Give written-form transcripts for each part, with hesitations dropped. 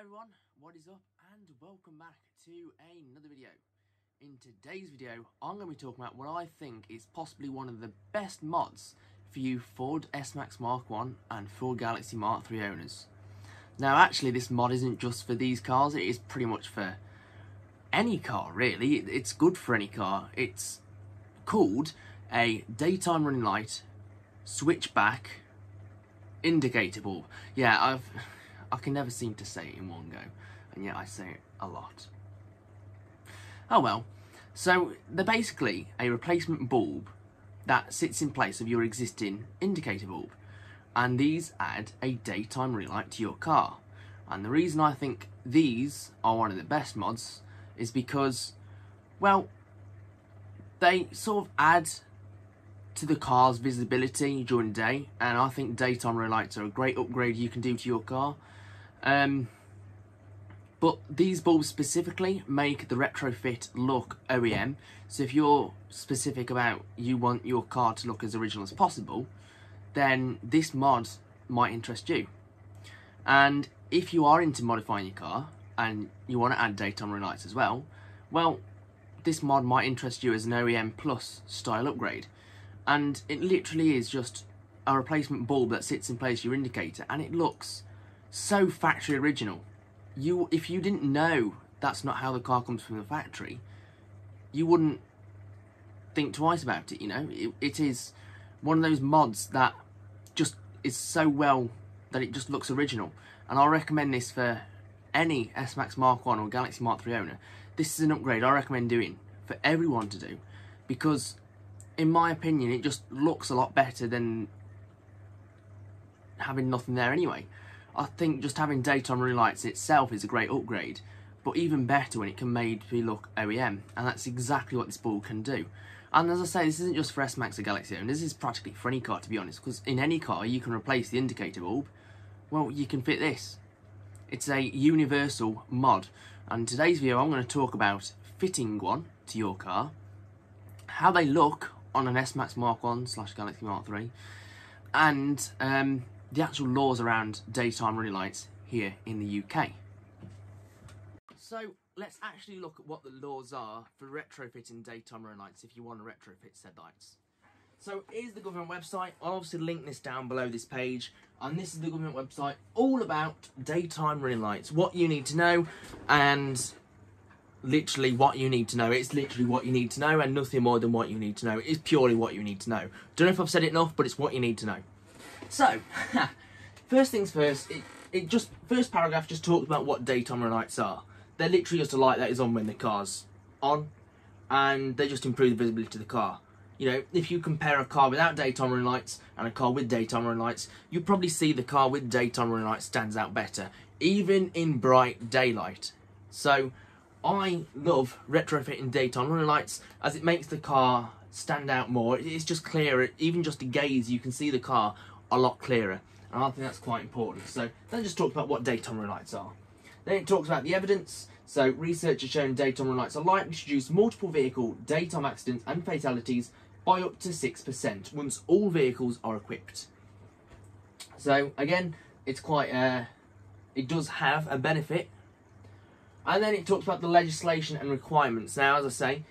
everyone, what is up, and welcome back to another video. In today's video, I'm going to be talking about what I think is possibly one of the best mods for you Ford S-Max Mark 1 and Ford Galaxy Mark 3 owners. Now actually this mod isn't just for these cars, it is pretty much for any car really. It's good for any car. It's called a daytime running light switchback indicator bulb. Yeah, I can never seem to say it in one go, and yet I say it a lot. Oh well, so they're basically a replacement bulb that sits in place of your existing indicator bulb, and these add a daytime running light to your car. And the reason I think these are one of the best mods is because, well, they sort of add to the car's visibility during the day, and I think daytime running lights are a great upgrade you can do to your car. But these bulbs specifically make the retrofit look OEM, so if you're specific about you want your car to look as original as possible, then this mod might interest you. And if you are into modifying your car and you want to add daytime running lights as well, well, this mod might interest you as an OEM plus style upgrade. And it literally is just a replacement bulb that sits in place of your indicator, and it looks so factory original. If you didn't know that's not how the car comes from the factory, you wouldn't think twice about it, you know. It is one of those mods that just is so well that it just looks original. And I recommend this for any S-Max Mark 1 or Galaxy Mark 3 owner. This is an upgrade I recommend doing for everyone to do, because in my opinion it just looks a lot better than having nothing there anyway. I think just having daytime running lights itself is a great upgrade, but even better when it can make you look OEM, and that's exactly what this bulb can do. And as I say, this isn't just for S-Max or Galaxy owners, this is practically for any car, to be honest, because in any car you can replace the indicator bulb. Well, you can fit this. It's a universal mod, and in today's video I'm going to talk about fitting one to your car, how they look on an S-Max Mark 1 / Galaxy Mark 3, and the actual laws around daytime running lights here in the UK. So let's actually look at what the laws are for retrofitting daytime running lights if you want to retrofit said lights. So here's the government website. I'll obviously link this down below this page, and this is the government website all about daytime running lights, what you need to know, and literally what you need to know. It's literally what you need to know and nothing more than what you need to know. It's purely what you need to know. Don't know if I've said it enough, but it's what you need to know. So, first things first, first paragraph just talks about what daytime running lights are. They're literally just a light that is on when the car's on, and they just improve the visibility of the car. You know, if you compare a car without daytime running lights and a car with daytime running lights, you probably see the car with daytime running lights stands out better, even in bright daylight. So, I love retrofitting daytime running lights as it makes the car stand out more. It's just clearer, even just to gaze you can see the car a lot clearer, and I think that's quite important. So then just talks about what daytime running lights are. Then it talks about the evidence. So research has shown daytime running lights are likely to reduce multiple vehicle daytime accidents and fatalities by up to 6% once all vehicles are equipped. So again, it's quite it does have a benefit. And then it talks about the legislation and requirements. Now, as I say,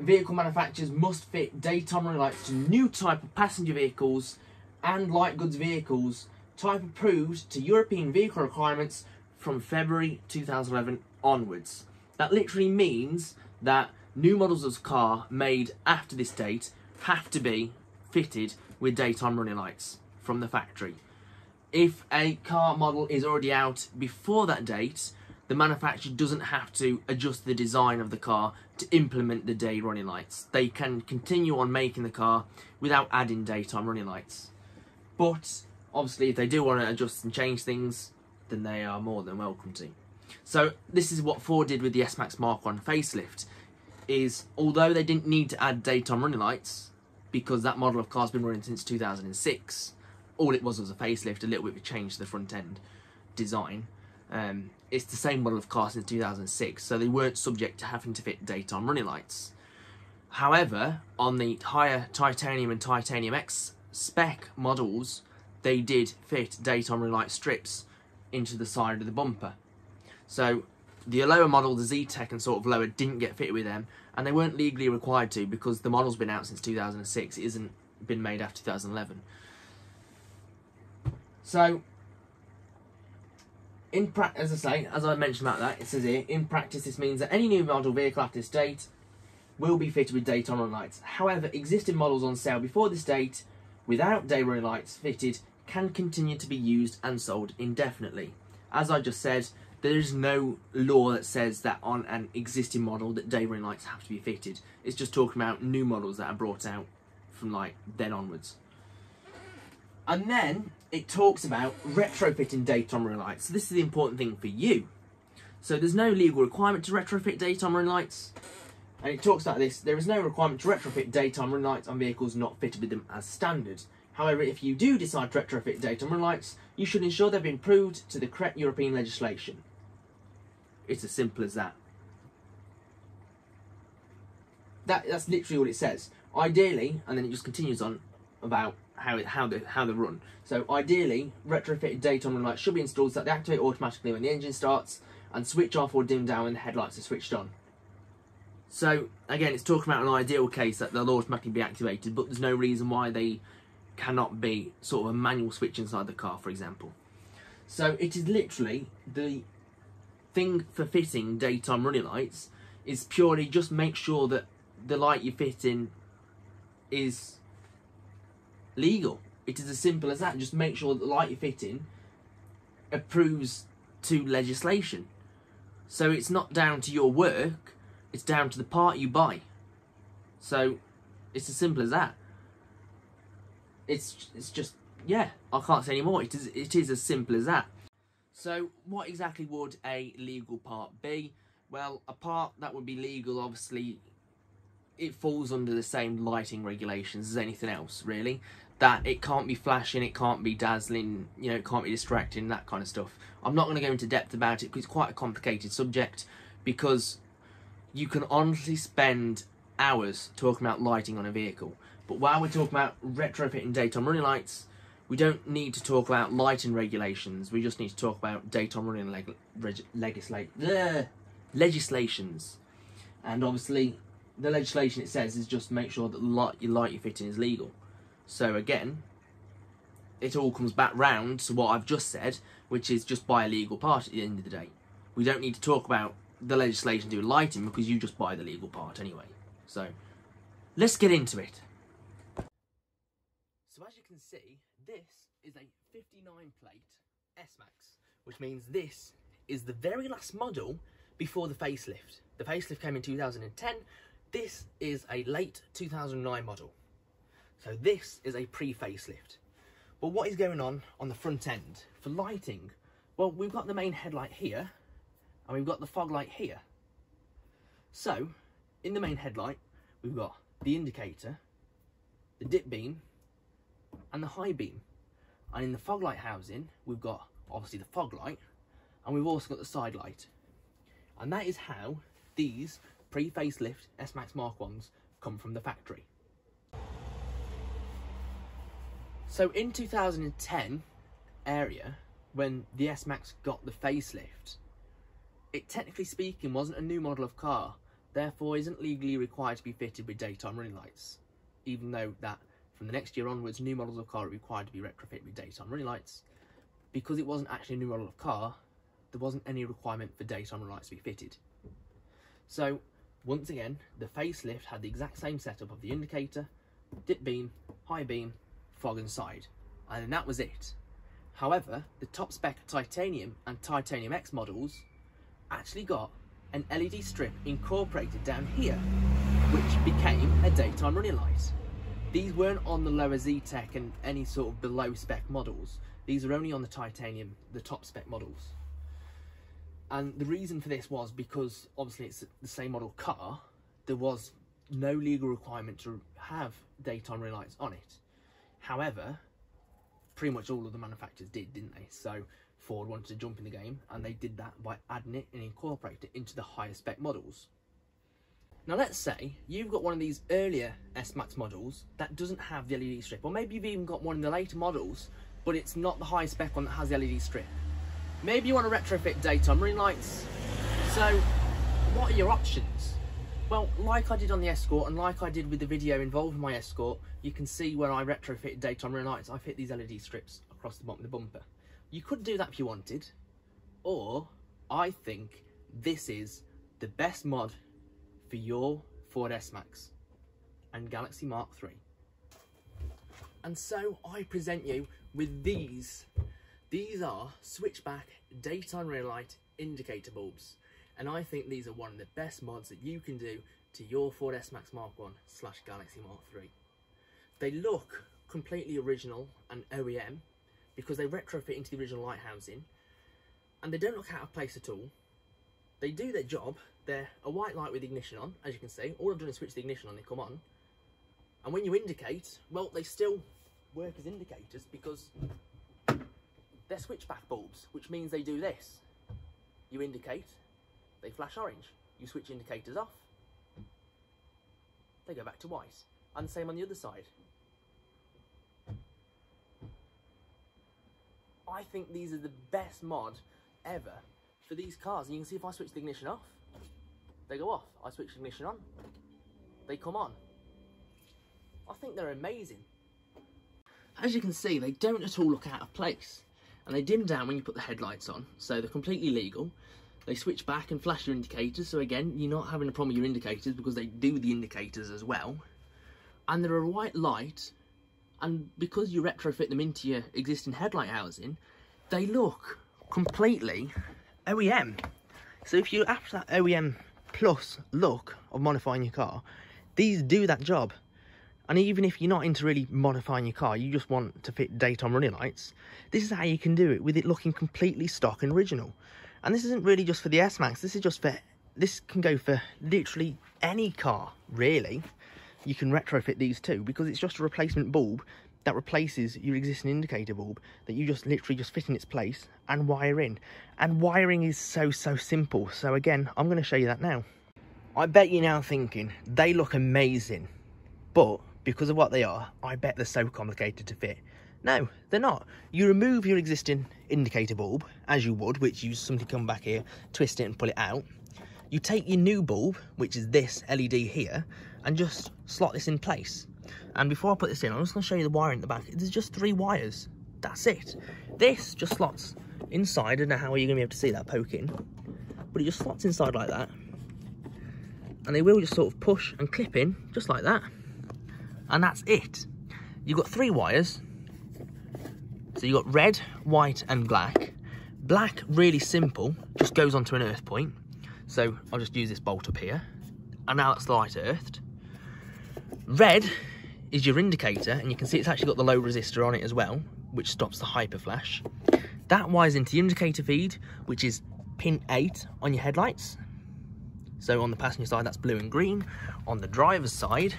vehicle manufacturers must fit daytime running lights to new type of passenger vehicles and light goods vehicles, type approved to European vehicle requirements from February 2011 onwards. That literally means that new models of car made after this date have to be fitted with daytime running lights from the factory. If a car model is already out before that date, the manufacturer doesn't have to adjust the design of the car to implement the day running lights. They can continue on making the car without adding daytime running lights. But obviously if they do want to adjust and change things, then they are more than welcome to. So this is what Ford did with the S-Max Mark 1 facelift, is although they didn't need to add daytime running lights, because that model of car's been running since 2006, all it was a facelift, a little bit of a change to the front end design. It's the same model of car since 2006, so they weren't subject to having to fit daytime running lights. However, on the higher Titanium and Titanium X spec models, they did fit daytime running light strips into the side of the bumper. So the lower model, the Z-Tech and sort of lower, didn't get fitted with them, and they weren't legally required to because the model's been out since 2006. It hasn't been made after 2011. So, as I mentioned about that, it says here, in practice this means that any new model vehicle after this date will be fitted with daytime running lights. However, existing models on sale before this date without day running lights fitted can continue to be used and sold indefinitely. As I just said, there is no law that says that on an existing model that day running lights have to be fitted. It's just talking about new models that are brought out from like then onwards. And then it talks about retrofitting daytime running lights. So this is the important thing for you. So there's no legal requirement to retrofit daytime running lights. And it talks about this. There is no requirement to retrofit daytime running lights on vehicles not fitted with them as standard. However, if you do decide to retrofit daytime running lights, you should ensure they've been approved to the correct European legislation. It's as simple as that. That's literally what it says. Ideally, and then it just continues on about how they run. So ideally, retrofitted daytime running lights should be installed so that they activate automatically when the engine starts and switch off or dim down when the headlights are switched on. So again, it's talking about an ideal case that they'll automatically be activated, but there's no reason why they cannot be sort of a manual switch inside the car, for example. So it is literally the thing for fitting daytime running lights is purely just make sure that the light you're fitting is legal. It is as simple as that. Just make sure that the light you're fitting approves to legislation. So it's not down to your work, it's down to the part you buy. So it's as simple as that. It's just, yeah, I can't say any more. It is as simple as that. So what exactly would a legal part be? Well, a part that would be legal, obviously, it falls under the same lighting regulations as anything else, really. That it can't be flashing, it can't be dazzling, you know, it can't be distracting, that kind of stuff. I'm not going to go into depth about it because it's quite a complicated subject, because you can honestly spend hours talking about lighting on a vehicle. But while we're talking about retrofitting daytime running lights, we don't need to talk about lighting regulations. We just need to talk about daytime running legislations. And obviously, the legislation it says is just make sure that your light you're fitting is legal. So again, it all comes back round to what I've just said, which is just buy a legal part at the end of the day. We don't need to talk about the legislation doing lighting because you just buy the legal part anyway. So let's get into it. So as you can see, this is a 59 plate S-Max, which means this is the very last model before the facelift. The facelift came in 2010. This is a late 2009 model. So this is a pre-facelift. But what is going on the front end for lighting? Well, we've got the main headlight here, and we've got the fog light here. So, in the main headlight, we've got the indicator, the dip beam, and the high beam. And in the fog light housing, we've got, obviously, the fog light, and we've also got the side light. And that is how these pre-facelift S-Max Mark 1s come from the factory. So in 2010 area, when the S-Max got the facelift, it technically speaking wasn't a new model of car, therefore isn't legally required to be fitted with daytime running lights, even though that from the next year onwards new models of car are required to be retrofitted with daytime running lights. Because it wasn't actually a new model of car, there wasn't any requirement for daytime running lights to be fitted. So once again, the facelift had the exact same setup of the indicator, dip beam, high beam, fog and side, and then that was it. However, the top spec Titanium and Titanium X models actually got an LED strip incorporated down here, which became a daytime running light. These weren't on the lower Z-Tech and any sort of below spec models. These are only on the Titanium, the top spec models. And the reason for this was because obviously it's the same model car, there was no legal requirement to have daytime running lights on it. However, pretty much all of the manufacturers did, didn't they? So Ford wanted to jump in the game, and they did that by adding it and incorporating it into the higher spec models. Now let's say you've got one of these earlier S-Max models that doesn't have the LED strip, or maybe you've even got one in the later models, but it's not the high spec one that has the LED strip. Maybe you want to retrofit daytime running lights. So what are your options? Well, like I did on the Escort and like I did with the video involving my Escort, you can see where I retrofitted daytime running lights. I fit these LED strips across the bottom of the bumper. You could do that if you wanted, or I think this is the best mod for your Ford S-Max and Galaxy Mark III. And so I present you with these. These are Switchback daytime running light indicator bulbs. And I think these are one of the best mods that you can do to your Ford S-Max Mark I / Galaxy Mark III. They look completely original and OEM because they retrofit into the original light housing, and they don't look out of place at all. They do their job. They're a white light with ignition on, as you can see. All I've done is switch the ignition on, they come on. And when you indicate, well, they still work as indicators because they're switchback bulbs, which means they do this. You indicate, they flash orange. You switch indicators off, they go back to white. And the same on the other side. I think these are the best mod ever for these cars. And you can see if I switch the ignition off, they go off. I switch the ignition on, they come on. I think they're amazing. As you can see, they don't at all look out of place. And they dim down when you put the headlights on, so they're completely legal. They switch back and flash your indicators, so again, you're not having a problem with your indicators because they do the indicators as well. And they're a white light, and because you retrofit them into your existing headlight housing, they look completely OEM. So if you're after that OEM plus look of modifying your car, these do that job. And even if you're not into really modifying your car, you just want to fit daytime running lights, this is how you can do it with it looking completely stock and original. And this isn't really just for the S-Max, this is just for, this can go for literally any car, really. You can retrofit these too, because it's just a replacement bulb that replaces your existing indicator bulb that you just literally just fit in its place and wire in. And wiring is so simple. So again, I'm going to show you that now. I bet you're now thinking, they look amazing, but because of what they are, I bet they're so complicated to fit. No, they're not. You remove your existing indicator bulb, as you would, which you simply come back here, twist it and pull it out. You take your new bulb, which is this LED here, and just slot this in place. And before I put this in, I'm just going to show you the wiring at the back. There's just 3 wires. That's it. This just slots inside. I don't know how you're going to be able to see that poking, but it just slots inside like that. And they will just sort of push and clip in, just like that. And that's it. You've got 3 wires. So you've got red, white and black. Black, really simple, just goes onto an earth point. So I'll just use this bolt up here. And now that's the light earthed. Red is your indicator, and you can see it's actually got the low resistor on it as well, which stops the hyper flash. That wires into the indicator feed, which is pin 8 on your headlights. So on the passenger side, that's blue and green. On the driver's side,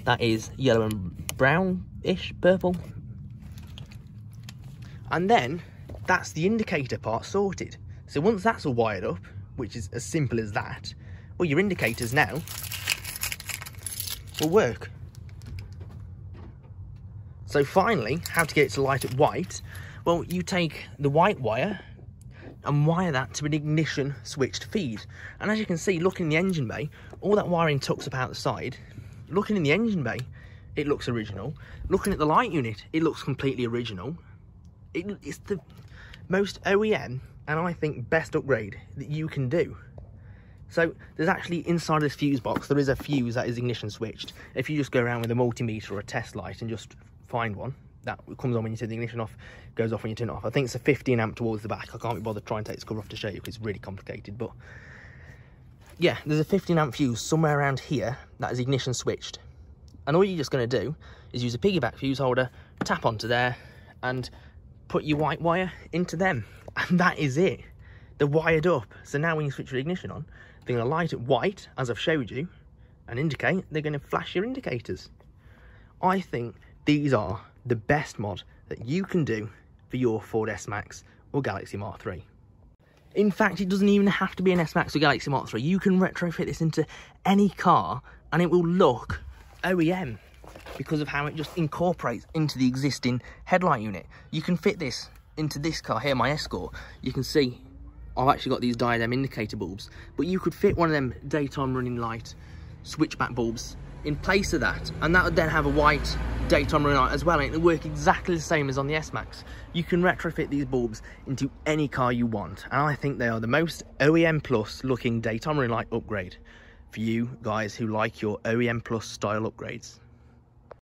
that is yellow and brownish purple. And then that's the indicator part sorted. So once that's all wired up, which is as simple as that, well, your indicators now will work. So finally, how to get it to light up white? Well, you take the white wire and wire that to an ignition switched feed. And as you can see, looking in the engine bay, all that wiring tucks up out the side. Looking in the engine bay, it looks original. Looking at the light unit, it looks completely original. It's the most OEM and I think best upgrade that you can do. So there's actually inside this fuse box, there is a fuse that is ignition switched. If you just go around with a multimeter or a test light and just find one, that comes on when you turn the ignition off, goes off when you turn it off. I think it's a 15 amp towards the back. I can't be bothered trying to take this cover off to show you because it's really complicated, but yeah, there's a 15 amp fuse somewhere around here that is ignition switched. And all you're just going to do is use a piggyback fuse holder, tap onto there and put your white wire into them. And that is it. They're wired up. So now when you switch your ignition on, they're going to light it white, as I've showed you, and indicate. They're going to flash your indicators. I think these are the best mod that you can do for your Ford S-Max or Galaxy Mark III. In fact, it doesn't even have to be an S-Max or Galaxy Mark III. You can retrofit this into any car and it will look OEM because of how it just incorporates into the existing headlight unit. You can fit this into this car here, my Escort, you can see I've actually got these diadem indicator bulbs, but you could fit one of them daytime running light switchback bulbs in place of that, and that would then have a white daytime running light as well, and it would work exactly the same as on the S-Max. You can retrofit these bulbs into any car you want, and I think they are the most OEM plus looking daytime running light upgrade for you guys who like your OEM plus style upgrades.